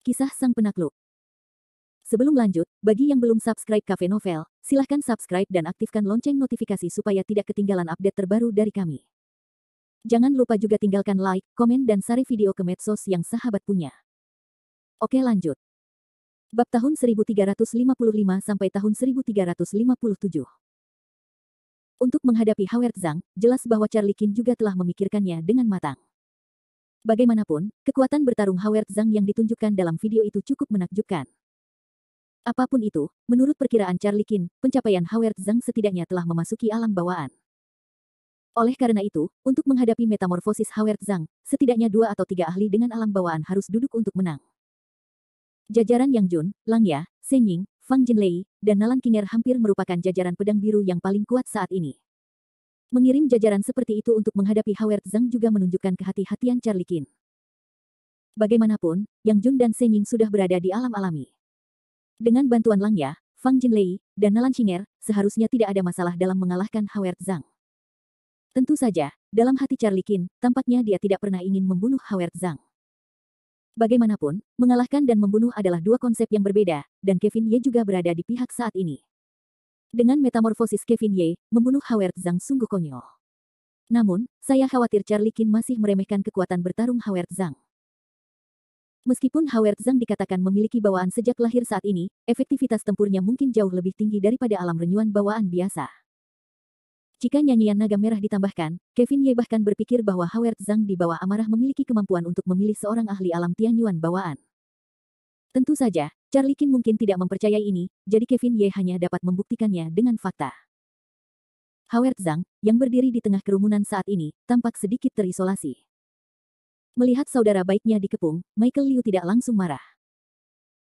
Kisah Sang Penakluk. Sebelum lanjut, bagi yang belum subscribe Cafe Novel, silahkan subscribe dan aktifkan lonceng notifikasi supaya tidak ketinggalan update terbaru dari kami. Jangan lupa juga tinggalkan like, komen dan share video ke medsos yang sahabat punya. Oke lanjut. Bab tahun 1355 sampai tahun 1357. Untuk menghadapi Howard Zhang, jelas bahwa Charlie Qin juga telah memikirkannya dengan matang. Bagaimanapun, kekuatan bertarung Howard Zhang yang ditunjukkan dalam video itu cukup menakjubkan. Apapun itu, menurut perkiraan Charlie Qin, pencapaian Howard Zhang setidaknya telah memasuki alam bawaan. Oleh karena itu, untuk menghadapi metamorfosis Howard Zhang, setidaknya 2 atau 3 ahli dengan alam bawaan harus duduk untuk menang. Jajaran Yang Jun, Lang Ya, Shen Ying, Fang Jinlei, dan Nalan Qinger hampir merupakan jajaran pedang biru yang paling kuat saat ini. Mengirim jajaran seperti itu untuk menghadapi Howard Zhang juga menunjukkan kehati-hatian Charlie Qin. Bagaimanapun, Yang Jun dan Shen Ying sudah berada di alam alami. Dengan bantuan Lang Ya, Fang Jinlei, dan Nalan Qinger, seharusnya tidak ada masalah dalam mengalahkan Howard Zhang. Tentu saja, dalam hati Charlie Qin, tampaknya dia tidak pernah ingin membunuh Howard Zhang. Bagaimanapun, mengalahkan dan membunuh adalah dua konsep yang berbeda, dan Kevin Ye juga berada di pihak saat ini. Dengan metamorfosis Kevin Ye, membunuh Howard Zhang sungguh konyol. Namun, saya khawatir Charlie Qin masih meremehkan kekuatan bertarung Howard Zhang. Meskipun Howard Zhang dikatakan memiliki bawaan sejak lahir saat ini, efektivitas tempurnya mungkin jauh lebih tinggi daripada alam renyuan bawaan biasa. Jika nyanyian naga merah ditambahkan, Kevin Ye bahkan berpikir bahwa Howard Zhang di bawah amarah memiliki kemampuan untuk memilih seorang ahli alam Tianyuan bawaan. Tentu saja, Charlie Qin mungkin tidak mempercayai ini, jadi Kevin Ye hanya dapat membuktikannya dengan fakta. Howard Zhang, yang berdiri di tengah kerumunan saat ini, tampak sedikit terisolasi. Melihat saudara baiknya dikepung, Michael Liu tidak langsung marah.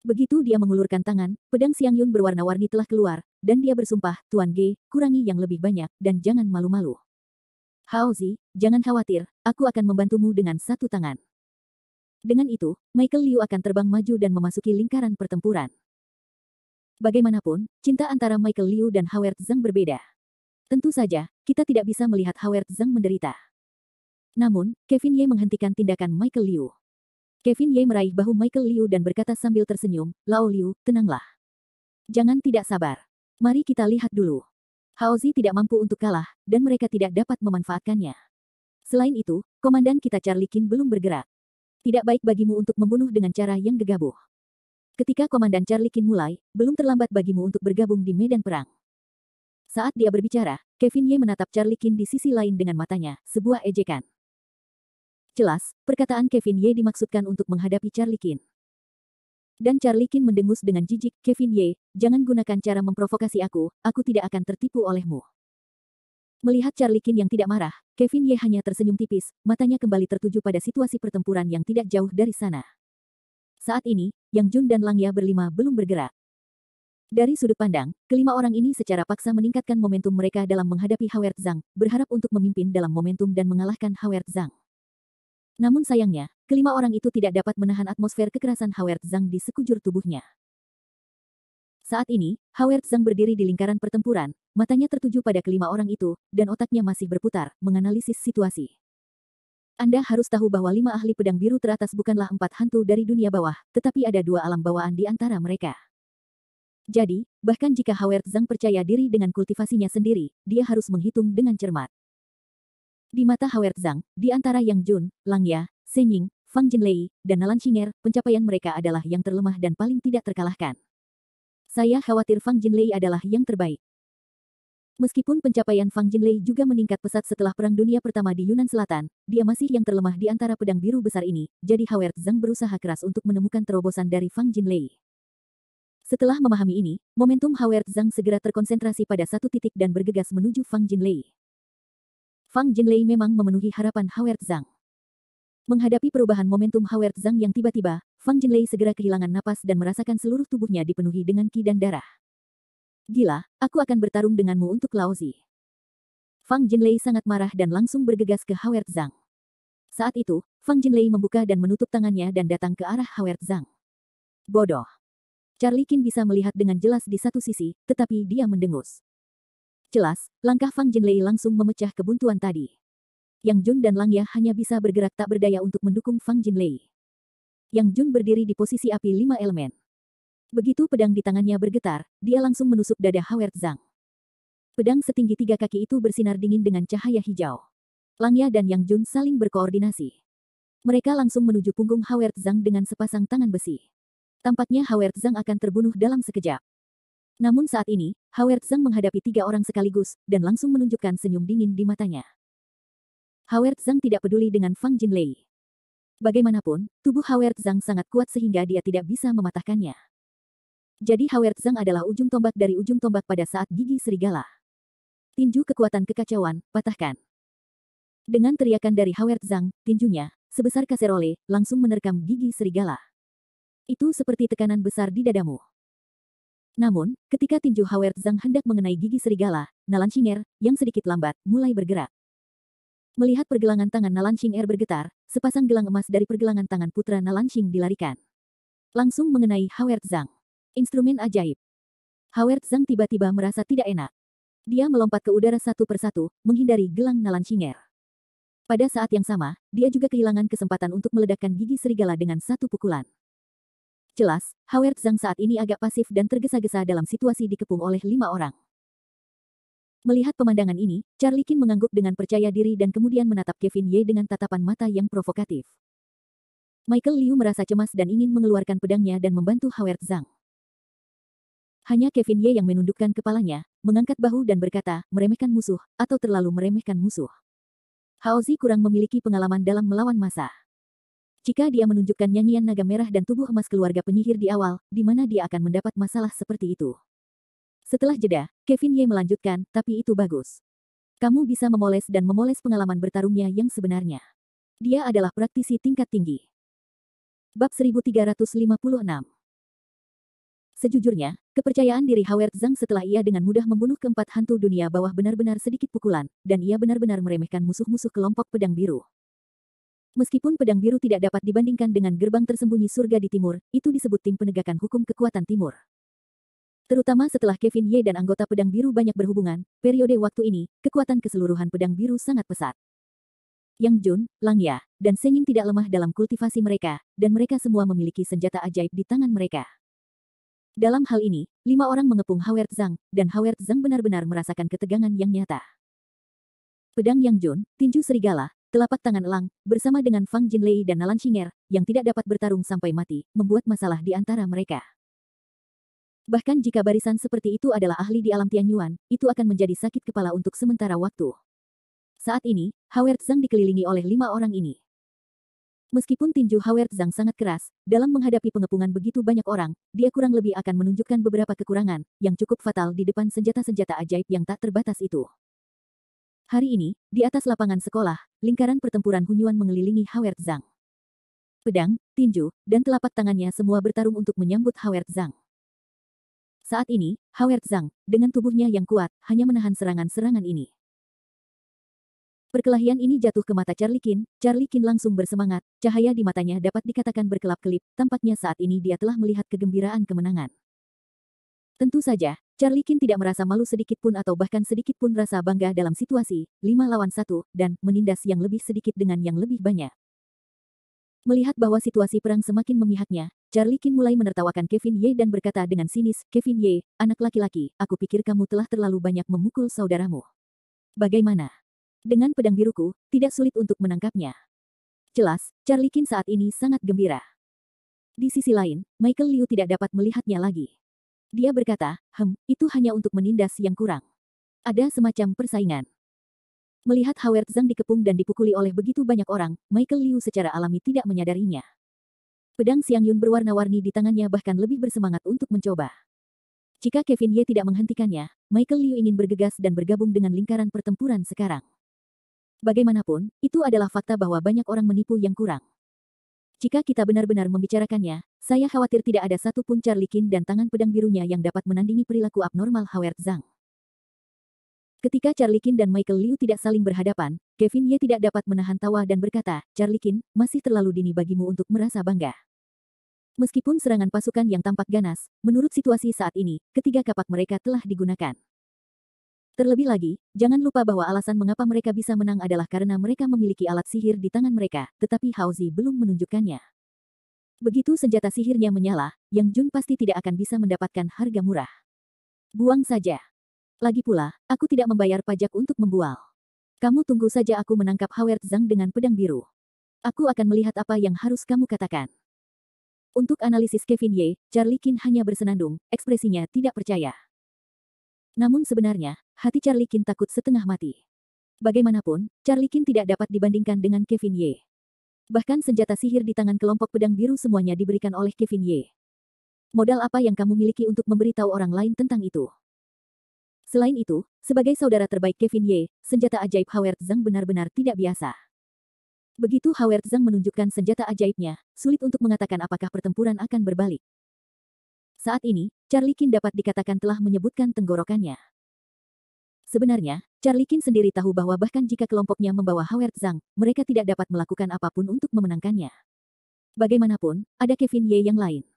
Begitu dia mengulurkan tangan, pedang Xiangyun berwarna-warni telah keluar, dan dia bersumpah, Tuan Ge, kurangi yang lebih banyak, dan jangan malu-malu. Hao Zi, jangan khawatir, aku akan membantumu dengan satu tangan. Dengan itu, Michael Liu akan terbang maju dan memasuki lingkaran pertempuran. Bagaimanapun, cinta antara Michael Liu dan Howard Zhang berbeda. Tentu saja, kita tidak bisa melihat Howard Zhang menderita. Namun, Kevin Ye menghentikan tindakan Michael Liu. Kevin Ye meraih bahu Michael Liu dan berkata sambil tersenyum, Lao Liu, tenanglah. Jangan tidak sabar. Mari kita lihat dulu. Hao Zi tidak mampu untuk kalah, dan mereka tidak dapat memanfaatkannya. Selain itu, komandan kita Charlie Qin belum bergerak. Tidak baik bagimu untuk membunuh dengan cara yang gegabah. Ketika komandan Charlie Qin mulai, belum terlambat bagimu untuk bergabung di medan perang. Saat dia berbicara, Kevin Ye menatap Charlie Qin di sisi lain dengan matanya, sebuah ejekan. Jelas, perkataan Kevin Ye dimaksudkan untuk menghadapi Charlie Qin. Dan Charlie Qin mendengus dengan jijik, Kevin Ye, jangan gunakan cara memprovokasi aku tidak akan tertipu olehmu. Melihat Charlie Qin yang tidak marah, Kevin Ye hanya tersenyum tipis, matanya kembali tertuju pada situasi pertempuran yang tidak jauh dari sana. Saat ini, Yang Jun dan Lang Ya berlima belum bergerak. Dari sudut pandang, kelima orang ini secara paksa meningkatkan momentum mereka dalam menghadapi Howard Zhang, berharap untuk memimpin dalam momentum dan mengalahkan Howard Zhang. Namun sayangnya, kelima orang itu tidak dapat menahan atmosfer kekerasan Howard Zhang di sekujur tubuhnya. Saat ini, Howard Zhang berdiri di lingkaran pertempuran, matanya tertuju pada kelima orang itu, dan otaknya masih berputar, menganalisis situasi. Anda harus tahu bahwa 5 ahli pedang biru teratas bukanlah 4 hantu dari dunia bawah, tetapi ada 2 alam bawaan di antara mereka. Jadi, bahkan jika Howard Zhang percaya diri dengan kultivasinya sendiri, dia harus menghitung dengan cermat. Di mata Howard Zhang, di antara Yang Jun, Lang Ya, Shen Ying, Fang Jinlei, dan Nalan Qinger, pencapaian mereka adalah yang terlemah dan paling tidak terkalahkan. Saya khawatir Fang Jinlei adalah yang terbaik. Meskipun pencapaian Fang Jinlei juga meningkat pesat setelah Perang Dunia Pertama di Yunan Selatan, dia masih yang terlemah di antara pedang biru besar ini, jadi Howard Zhang berusaha keras untuk menemukan terobosan dari Fang Jinlei. Setelah memahami ini, momentum Howard Zhang segera terkonsentrasi pada satu titik dan bergegas menuju Fang Jinlei. Fang Jinlei memang memenuhi harapan Howard Zhang. Menghadapi perubahan momentum Howard Zhang yang tiba-tiba, Fang Jinlei segera kehilangan napas dan merasakan seluruh tubuhnya dipenuhi dengan qi dan darah. Gila, aku akan bertarung denganmu untuk Lao Zi. Fang Jinlei sangat marah dan langsung bergegas ke Howard Zhang. Saat itu, Fang Jinlei membuka dan menutup tangannya dan datang ke arah Howard Zhang. Bodoh. Charlie Qin bisa melihat dengan jelas di satu sisi, tetapi dia mendengus. Jelas, langkah Fang Jinlei langsung memecah kebuntuan tadi. Yang Jun dan Lang Ya hanya bisa bergerak tak berdaya untuk mendukung Fang Jinlei. Yang Jun berdiri di posisi api 5 elemen. Begitu pedang di tangannya bergetar, dia langsung menusuk dada Howard Zhang. Pedang setinggi 3 kaki itu bersinar dingin dengan cahaya hijau. Langya dan Yang Jun saling berkoordinasi. Mereka langsung menuju punggung Howard Zhang dengan sepasang tangan besi. Tampaknya Howard Zhang akan terbunuh dalam sekejap. Namun saat ini, Howard Zhang menghadapi 3 orang sekaligus, dan langsung menunjukkan senyum dingin di matanya. Howard Zhang tidak peduli dengan Fang Jinlei. Bagaimanapun, tubuh Howard Zhang sangat kuat sehingga dia tidak bisa mematahkannya. Jadi Howard Zhang adalah ujung tombak dari ujung tombak pada saat gigi serigala. Tinju kekuatan kekacauan, patahkan. Dengan teriakan dari Howard Zhang, tinjunya, sebesar kaserole, langsung menerkam gigi serigala. Itu seperti tekanan besar di dadamu. Namun, ketika tinju Howard Zhang hendak mengenai gigi serigala, Nalan Xinger, yang sedikit lambat, mulai bergerak. Melihat pergelangan tangan Nalan Xinger bergetar, sepasang gelang emas dari pergelangan tangan putra Nalan Xing dilarikan. Langsung mengenai Howard Zhang. Instrumen ajaib. Howard Zhang tiba-tiba merasa tidak enak. Dia melompat ke udara satu persatu, menghindari gelang Nalan Xinger. Pada saat yang sama, dia juga kehilangan kesempatan untuk meledakkan gigi serigala dengan satu pukulan. Jelas, Howard Zhang saat ini agak pasif dan tergesa-gesa dalam situasi dikepung oleh 5 orang. Melihat pemandangan ini, Charlie Qin mengangguk dengan percaya diri dan kemudian menatap Kevin Ye dengan tatapan mata yang provokatif. Michael Liu merasa cemas dan ingin mengeluarkan pedangnya dan membantu Howard Zhang. Hanya Kevin Ye yang menundukkan kepalanya, mengangkat bahu dan berkata, meremehkan musuh, atau terlalu meremehkan musuh. Haozi kurang memiliki pengalaman dalam melawan massa. Jika dia menunjukkan nyanyian naga merah dan tubuh emas keluarga penyihir di awal, di mana dia akan mendapat masalah seperti itu. Setelah jeda, Kevin Ye melanjutkan, tapi itu bagus. Kamu bisa memoles dan memoles pengalaman bertarungnya yang sebenarnya. Dia adalah praktisi tingkat tinggi. Bab 1356. Sejujurnya, kepercayaan diri Howard Zhang setelah ia dengan mudah membunuh keempat hantu dunia bawah benar-benar sedikit pukulan, dan ia benar-benar meremehkan musuh-musuh kelompok pedang biru. Meskipun pedang biru tidak dapat dibandingkan dengan gerbang tersembunyi surga di timur, itu disebut tim penegakan hukum kekuatan timur. Terutama setelah Kevin Ye dan anggota pedang biru banyak berhubungan, periode waktu ini, kekuatan keseluruhan pedang biru sangat pesat. Yang Jun, Langya, dan Senying tidak lemah dalam kultivasi mereka, dan mereka semua memiliki senjata ajaib di tangan mereka. Dalam hal ini, 5 orang mengepung Howard Zhang, dan Howard Zhang benar-benar merasakan ketegangan yang nyata. Pedang Yang Jun, tinju serigala, telapak tangan elang, bersama dengan Fang Jinlei dan Nalan Xinger, yang tidak dapat bertarung sampai mati, membuat masalah di antara mereka. Bahkan jika barisan seperti itu adalah ahli di alam Tianyuan, itu akan menjadi sakit kepala untuk sementara waktu. Saat ini, Howard Zhang dikelilingi oleh 5 orang ini. Meskipun tinju Howard Zhang sangat keras, dalam menghadapi pengepungan begitu banyak orang, dia kurang lebih akan menunjukkan beberapa kekurangan, yang cukup fatal di depan senjata-senjata ajaib yang tak terbatas itu. Hari ini, di atas lapangan sekolah, lingkaran pertempuran Hunyuan mengelilingi Howard Zhang. Pedang, tinju, dan telapak tangannya semua bertarung untuk menyambut Howard Zhang. Saat ini, Howard Zhang, dengan tubuhnya yang kuat, hanya menahan serangan-serangan ini. Perkelahian ini jatuh ke mata Charlie Qin langsung bersemangat, cahaya di matanya dapat dikatakan berkelap-kelip, tampaknya saat ini dia telah melihat kegembiraan kemenangan. Tentu saja, Charlie Qin tidak merasa malu sedikit pun atau bahkan sedikit pun rasa bangga dalam situasi 5 lawan 1, dan menindas yang lebih sedikit dengan yang lebih banyak. Melihat bahwa situasi perang semakin memihaknya, Charlie Qin mulai menertawakan Kevin Ye dan berkata dengan sinis, Kevin Ye, anak laki-laki, aku pikir kamu telah terlalu banyak memukul saudaramu. Bagaimana? Dengan pedang biruku, tidak sulit untuk menangkapnya. Jelas, Charlie Qin saat ini sangat gembira. Di sisi lain, Michael Liu tidak dapat melihatnya lagi. Dia berkata, itu hanya untuk menindas yang kurang. Ada semacam persaingan. Melihat Howard Zhang dikepung dan dipukuli oleh begitu banyak orang, Michael Liu secara alami tidak menyadarinya. Pedang Xiangyun berwarna-warni di tangannya bahkan lebih bersemangat untuk mencoba. Jika Kevin Ye tidak menghentikannya, Michael Liu ingin bergegas dan bergabung dengan lingkaran pertempuran sekarang. Bagaimanapun, itu adalah fakta bahwa banyak orang menipu yang kurang. Jika kita benar-benar membicarakannya, saya khawatir tidak ada satupun Charlie Qin dan tangan pedang birunya yang dapat menandingi perilaku abnormal Howard Zhang. Ketika Charlie Qin dan Michael Liu tidak saling berhadapan, Kevin Ye tidak dapat menahan tawa dan berkata, Charlie Qin, masih terlalu dini bagimu untuk merasa bangga. Meskipun serangan pasukan yang tampak ganas, menurut situasi saat ini, ketiga kapak mereka telah digunakan. Terlebih lagi, jangan lupa bahwa alasan mengapa mereka bisa menang adalah karena mereka memiliki alat sihir di tangan mereka, tetapi Haozi belum menunjukkannya. Begitu senjata sihirnya menyala, Yang Jun pasti tidak akan bisa mendapatkan harga murah. Buang saja. Lagi pula, aku tidak membayar pajak untuk membual. Kamu tunggu saja aku menangkap Howard Zhang dengan pedang biru. Aku akan melihat apa yang harus kamu katakan. Untuk analisis Kevin Ye, Charlie Qin hanya bersenandung, ekspresinya tidak percaya. Namun sebenarnya, hati Charlie Qin takut setengah mati. Bagaimanapun, Charlie Qin tidak dapat dibandingkan dengan Kevin Ye. Bahkan senjata sihir di tangan kelompok pedang biru semuanya diberikan oleh Kevin Ye. Modal apa yang kamu miliki untuk memberitahu orang lain tentang itu? Selain itu, sebagai saudara terbaik Kevin Ye, senjata ajaib Howard Zhang benar-benar tidak biasa. Begitu Howard Zhang menunjukkan senjata ajaibnya, sulit untuk mengatakan apakah pertempuran akan berbalik. Saat ini, Charlie Qin dapat dikatakan telah menyebutkan tenggorokannya. Sebenarnya, Charlie Qin sendiri tahu bahwa bahkan jika kelompoknya membawa Howard Zhang, mereka tidak dapat melakukan apapun untuk memenangkannya. Bagaimanapun, ada Kevin Ye yang lain.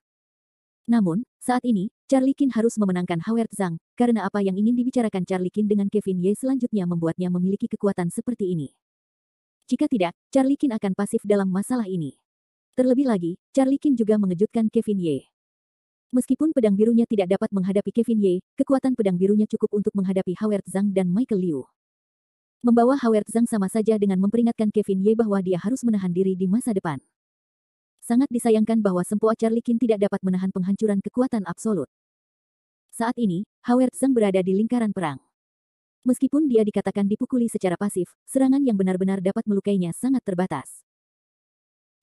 Namun, saat ini, Charlie Qin harus memenangkan Howard Zhang, karena apa yang ingin dibicarakan Charlie Qin dengan Kevin Ye selanjutnya membuatnya memiliki kekuatan seperti ini. Jika tidak, Charlie Qin akan pasif dalam masalah ini. Terlebih lagi, Charlie Qin juga mengejutkan Kevin Ye. Meskipun pedang birunya tidak dapat menghadapi Kevin Ye, kekuatan pedang birunya cukup untuk menghadapi Howard Zhang dan Michael Liu. Membawa Howard Zhang sama saja dengan memperingatkan Kevin Ye bahwa dia harus menahan diri di masa depan. Sangat disayangkan bahwa sempoa Charlie Qin tidak dapat menahan penghancuran kekuatan absolut. Saat ini, Howard Zhang berada di lingkaran perang. Meskipun dia dikatakan dipukuli secara pasif, serangan yang benar-benar dapat melukainya sangat terbatas.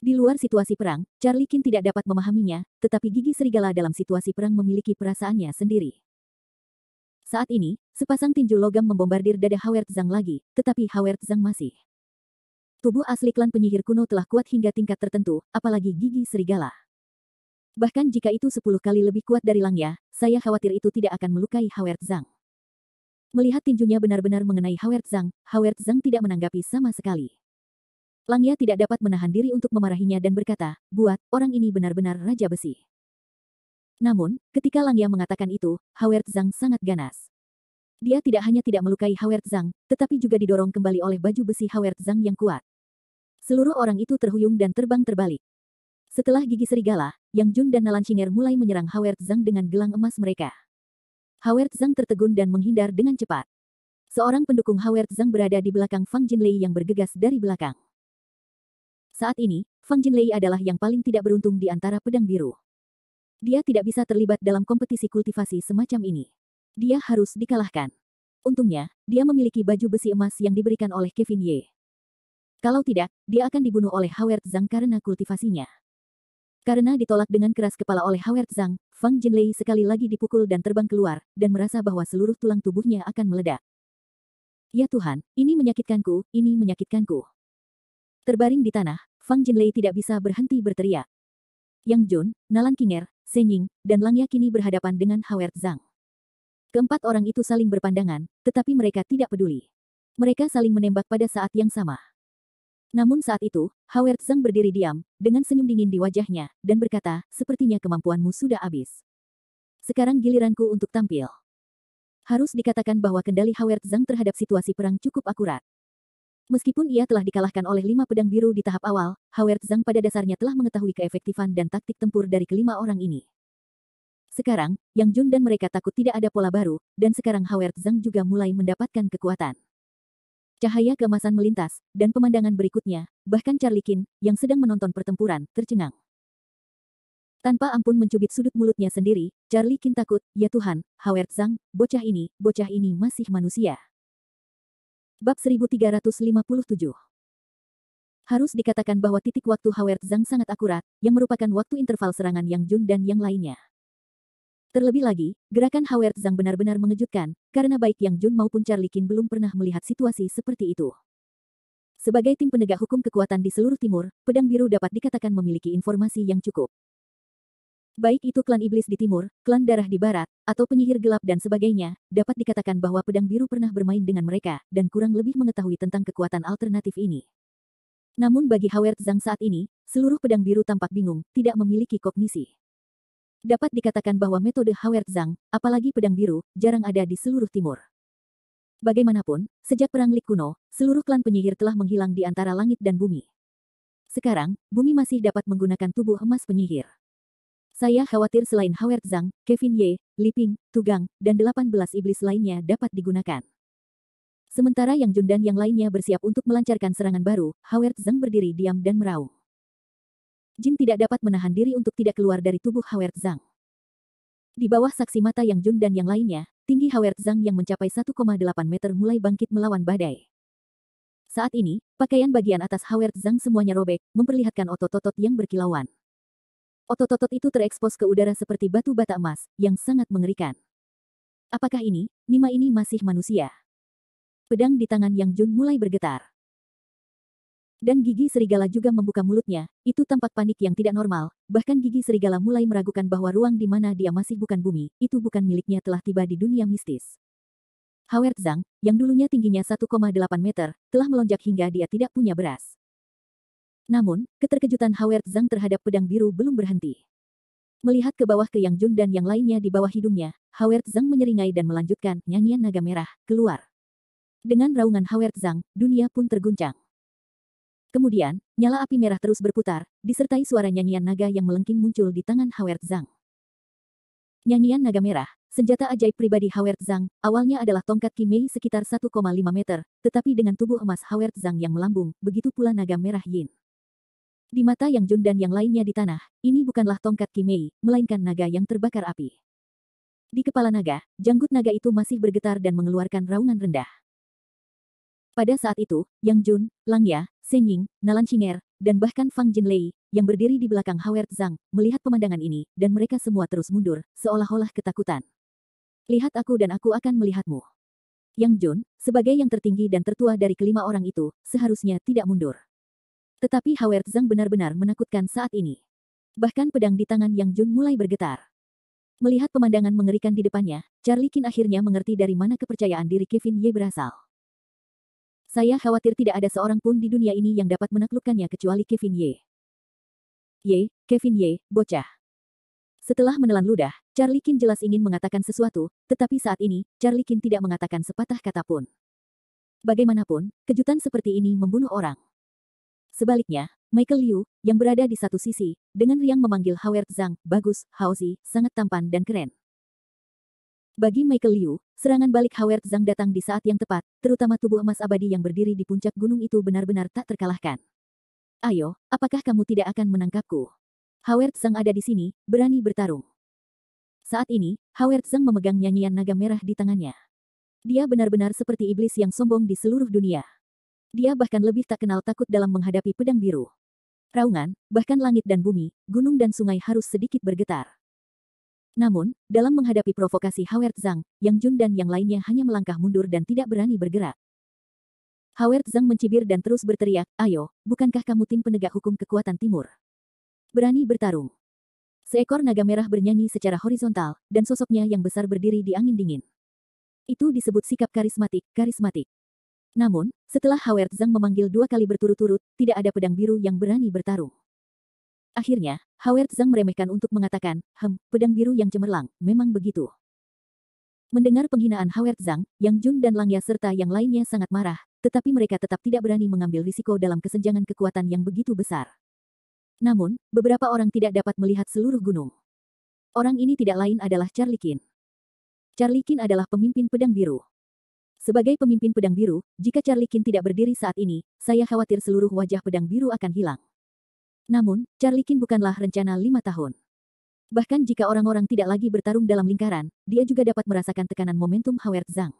Di luar situasi perang, Charlie Qin tidak dapat memahaminya, tetapi gigi serigala dalam situasi perang memiliki perasaannya sendiri. Saat ini, sepasang tinju logam membombardir dada Howard Zhang lagi, tetapi Howard Zhang masih. Tubuh asli klan penyihir kuno telah kuat hingga tingkat tertentu, apalagi gigi serigala. Bahkan jika itu 10 kali lebih kuat dari Langya, saya khawatir itu tidak akan melukai Howard Zhang. Melihat tinjunya benar-benar mengenai Howard Zhang tidak menanggapi sama sekali. Langya tidak dapat menahan diri untuk memarahinya dan berkata, "Buat, orang ini benar-benar raja besi." Namun, ketika Langya mengatakan itu, Howard Zhang sangat ganas. Dia tidak hanya tidak melukai Howard Zhang, tetapi juga didorong kembali oleh baju besi Howard Zhang yang kuat. Seluruh orang itu terhuyung dan terbang terbalik. Setelah gigi serigala, Yang Jun dan Nalan Shinger mulai menyerang Howard Zhang dengan gelang emas mereka. Howard Zhang tertegun dan menghindar dengan cepat. Seorang pendukung Howard Zhang berada di belakang Fang Jinlei yang bergegas dari belakang. Saat ini, Fang Jinlei adalah yang paling tidak beruntung di antara pedang biru. Dia tidak bisa terlibat dalam kompetisi kultivasi semacam ini. Dia harus dikalahkan. Untungnya, dia memiliki baju besi emas yang diberikan oleh Kevin Ye. Kalau tidak, dia akan dibunuh oleh Howard Zhang karena kultivasinya. Karena ditolak dengan keras kepala oleh Howard Zhang, Fang Jinlei sekali lagi dipukul dan terbang keluar, dan merasa bahwa seluruh tulang tubuhnya akan meledak. Ya Tuhan, ini menyakitkanku, ini menyakitkanku. Terbaring di tanah, Fang Jinlei tidak bisa berhenti berteriak. Yang Jun, Nalan Qinger, Shen Ying, dan Langya kini berhadapan dengan Howard Zhang. Keempat orang itu saling berpandangan, tetapi mereka tidak peduli. Mereka saling menembak pada saat yang sama. Namun saat itu, Howard Zhang berdiri diam, dengan senyum dingin di wajahnya, dan berkata, "Sepertinya kemampuanmu sudah habis. Sekarang giliranku untuk tampil." Harus dikatakan bahwa kendali Howard Zhang terhadap situasi perang cukup akurat. Meskipun ia telah dikalahkan oleh 5 pedang biru di tahap awal, Howard Zhang pada dasarnya telah mengetahui keefektifan dan taktik tempur dari kelima orang ini. Sekarang, Yang Jun dan mereka takut tidak ada pola baru, dan sekarang Howard Zhang juga mulai mendapatkan kekuatan. Cahaya keemasan melintas, dan pemandangan berikutnya, bahkan Charlie Qin, yang sedang menonton pertempuran, tercengang. Tanpa ampun mencubit sudut mulutnya sendiri, Charlie Qin takut, "Ya Tuhan, Howard Zhang, bocah ini masih manusia." Bab 1357. Harus dikatakan bahwa titik waktu Howard Zhang sangat akurat, yang merupakan waktu interval serangan Yang Jun dan yang lainnya. Terlebih lagi, gerakan Howard Zhang benar-benar mengejutkan, karena baik Yang Jun maupun Charlie Qin belum pernah melihat situasi seperti itu. Sebagai tim penegak hukum kekuatan di seluruh timur, pedang biru dapat dikatakan memiliki informasi yang cukup. Baik itu klan iblis di timur, klan darah di barat, atau penyihir gelap dan sebagainya, dapat dikatakan bahwa pedang biru pernah bermain dengan mereka, dan kurang lebih mengetahui tentang kekuatan alternatif ini. Namun bagi Howard Zhang saat ini, seluruh pedang biru tampak bingung, tidak memiliki kognisi. Dapat dikatakan bahwa metode Howard Zhang, apalagi pedang biru, jarang ada di seluruh timur. Bagaimanapun, sejak Perang Lik kuno, seluruh klan penyihir telah menghilang di antara langit dan bumi. Sekarang, bumi masih dapat menggunakan tubuh emas penyihir. Saya khawatir selain Howard Zhang, Kevin Ye, Li Ping, Tugang, dan 18 iblis lainnya dapat digunakan. Sementara Yang Jun dan yang lainnya bersiap untuk melancarkan serangan baru, Howard Zhang berdiri diam dan meraung. Jin tidak dapat menahan diri untuk tidak keluar dari tubuh Howard Zhang. Di bawah saksi mata Yang Jun dan yang lainnya, tinggi Howard Zhang yang mencapai 1,8 meter mulai bangkit melawan badai. Saat ini, pakaian bagian atas Howard Zhang semuanya robek, memperlihatkan otot-otot yang berkilauan. Otot-otot itu terekspos ke udara seperti batu bata emas, yang sangat mengerikan. Apakah ini, Nima ini masih manusia? Pedang di tangan Yang Jun mulai bergetar. Dan gigi serigala juga membuka mulutnya, itu tampak panik yang tidak normal, bahkan gigi serigala mulai meragukan bahwa ruang di mana dia masih bukan bumi, itu bukan miliknya telah tiba di dunia mistis. Howard Zhang, yang dulunya tingginya 1,8 meter, telah melonjak hingga dia tidak punya beras. Namun, keterkejutan Howard Zhang terhadap pedang biru belum berhenti. Melihat ke bawah ke Yang Jun dan yang lainnya di bawah hidungnya, Howard Zhang menyeringai dan melanjutkan nyanyian naga merah, keluar. Dengan raungan Howard Zhang, dunia pun terguncang. Kemudian, nyala api merah terus berputar, disertai suara nyanyian naga yang melengking muncul di tangan Howard Zhang. Nyanyian naga merah, senjata ajaib pribadi Howard Zhang, awalnya adalah tongkat Qimei sekitar 1,5 meter, tetapi dengan tubuh emas Howard Zhang yang melambung, begitu pula naga merah Yin. Di mata Yang Jun dan yang lainnya di tanah, ini bukanlah tongkat Qimei, melainkan naga yang terbakar api. Di kepala naga, janggut naga itu masih bergetar dan mengeluarkan raungan rendah. Pada saat itu, Yang Jun, Lang Ya, Shen Ying, Nalan Xinger, dan bahkan Fang Jinlei, yang berdiri di belakang Howard Zhang, melihat pemandangan ini, dan mereka semua terus mundur, seolah-olah ketakutan. Lihat aku dan aku akan melihatmu. Yang Jun, sebagai yang tertinggi dan tertua dari kelima orang itu, seharusnya tidak mundur. Tetapi Howard Zhang benar-benar menakutkan saat ini. Bahkan pedang di tangan Yang Jun mulai bergetar. Melihat pemandangan mengerikan di depannya, Charlie Qin akhirnya mengerti dari mana kepercayaan diri Kevin Ye berasal. Saya khawatir tidak ada seorang pun di dunia ini yang dapat menaklukkannya kecuali Kevin Ye. Kevin Ye, bocah. Setelah menelan ludah, Charlie Qin jelas ingin mengatakan sesuatu, tetapi saat ini, Charlie Qin tidak mengatakan sepatah kata pun. Bagaimanapun, kejutan seperti ini membunuh orang. Sebaliknya, Michael Liu, yang berada di satu sisi, dengan riang memanggil Howard Zhang, bagus, Haozi, sangat tampan dan keren. Bagi Michael Liu, serangan balik Howard Zhang datang di saat yang tepat, terutama tubuh emas abadi yang berdiri di puncak gunung itu benar-benar tak terkalahkan. Ayo, apakah kamu tidak akan menangkapku? Howard Zhang ada di sini, berani bertarung. Saat ini, Howard Zhang memegang nyanyian naga merah di tangannya. Dia benar-benar seperti iblis yang sombong di seluruh dunia. Dia bahkan lebih tak kenal takut dalam menghadapi pedang biru. Raungan, bahkan langit dan bumi, gunung dan sungai harus sedikit bergetar. Namun, dalam menghadapi provokasi Howard Zhang, Yang Jun dan yang lainnya hanya melangkah mundur dan tidak berani bergerak. Howard Zhang mencibir dan terus berteriak, ayo, bukankah kamu tim penegak hukum kekuatan timur? Berani bertarung. Seekor naga merah bernyanyi secara horizontal, dan sosoknya yang besar berdiri di angin dingin. Itu disebut sikap karismatik. Namun, setelah Howard Zhang memanggil 2 kali berturut-turut, tidak ada pedang biru yang berani bertarung. Akhirnya, Howard Zhang meremehkan untuk mengatakan, pedang biru yang cemerlang, memang begitu. Mendengar penghinaan Howard Zhang, Yang Jun dan Lang Ya serta yang lainnya sangat marah, tetapi mereka tetap tidak berani mengambil risiko dalam kesenjangan kekuatan yang begitu besar. Namun, beberapa orang tidak dapat melihat seluruh gunung. Orang ini tidak lain adalah Charlie Qin. Charlie Qin adalah pemimpin pedang biru. Sebagai pemimpin pedang biru, jika Charlie Qin tidak berdiri saat ini, saya khawatir seluruh wajah pedang biru akan hilang. Namun, Charlie Qin bukanlah rencana 5 tahun. Bahkan jika orang-orang tidak lagi bertarung dalam lingkaran, dia juga dapat merasakan tekanan momentum Howard Zhang.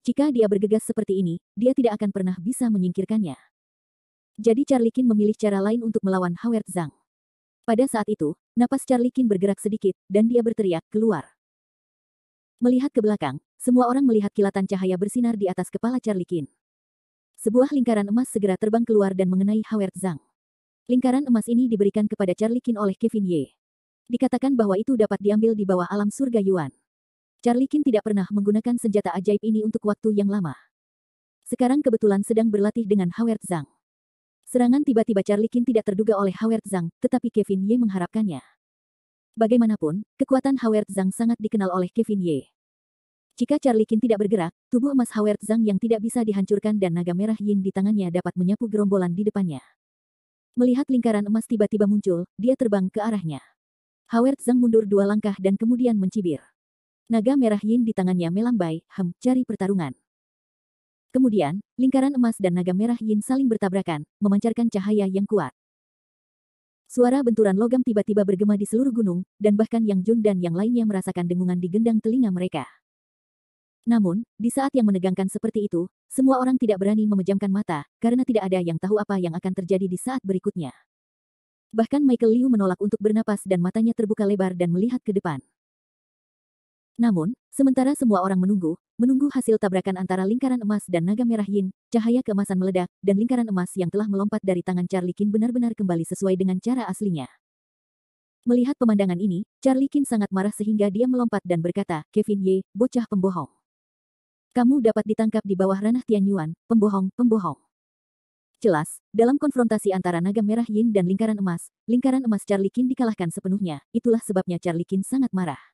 Jika dia bergegas seperti ini, dia tidak akan pernah bisa menyingkirkannya. Jadi Charlie Qin memilih cara lain untuk melawan Howard Zhang. Pada saat itu, napas Charlie Qin bergerak sedikit, dan dia berteriak, keluar. Melihat ke belakang, semua orang melihat kilatan cahaya bersinar di atas kepala Charlie Qin. Sebuah lingkaran emas segera terbang keluar dan mengenai Howard Zhang. Lingkaran emas ini diberikan kepada Charlie Qin oleh Kevin Ye. Dikatakan bahwa itu dapat diambil di bawah alam surga Yuan. Charlie Qin tidak pernah menggunakan senjata ajaib ini untuk waktu yang lama. Sekarang kebetulan sedang berlatih dengan Howard Zhang. Serangan tiba-tiba Charlie Qin tidak terduga oleh Howard Zhang, tetapi Kevin Ye mengharapkannya. Bagaimanapun, kekuatan Howard Zhang sangat dikenal oleh Kevin Ye. Jika Charlie Qin tidak bergerak, tubuh emas Howard Zhang yang tidak bisa dihancurkan dan naga merah Yin di tangannya dapat menyapu gerombolan di depannya. Melihat lingkaran emas tiba-tiba muncul, dia terbang ke arahnya. Howard Zhang mundur 2 langkah dan kemudian mencibir. Naga merah Yin di tangannya melambai, cari pertarungan. Kemudian, lingkaran emas dan naga merah Yin saling bertabrakan, memancarkan cahaya yang kuat. Suara benturan logam tiba-tiba bergema di seluruh gunung, dan bahkan Yang Jun dan yang lainnya merasakan dengungan di gendang telinga mereka. Namun, di saat yang menegangkan seperti itu, semua orang tidak berani memejamkan mata, karena tidak ada yang tahu apa yang akan terjadi di saat berikutnya. Bahkan Michael Liu menolak untuk bernapas dan matanya terbuka lebar dan melihat ke depan. Namun, sementara semua orang menunggu hasil tabrakan antara lingkaran emas dan naga merah Yin, cahaya keemasan meledak, dan lingkaran emas yang telah melompat dari tangan Charlie Qin benar-benar kembali sesuai dengan cara aslinya. Melihat pemandangan ini, Charlie Qin sangat marah sehingga dia melompat dan berkata, Kevin Ye, bocah pembohong. Kamu dapat ditangkap di bawah ranah Tianyuan, pembohong. Jelas, dalam konfrontasi antara naga merah Yin dan lingkaran emas Charlie Qin dikalahkan sepenuhnya, itulah sebabnya Charlie Qin sangat marah.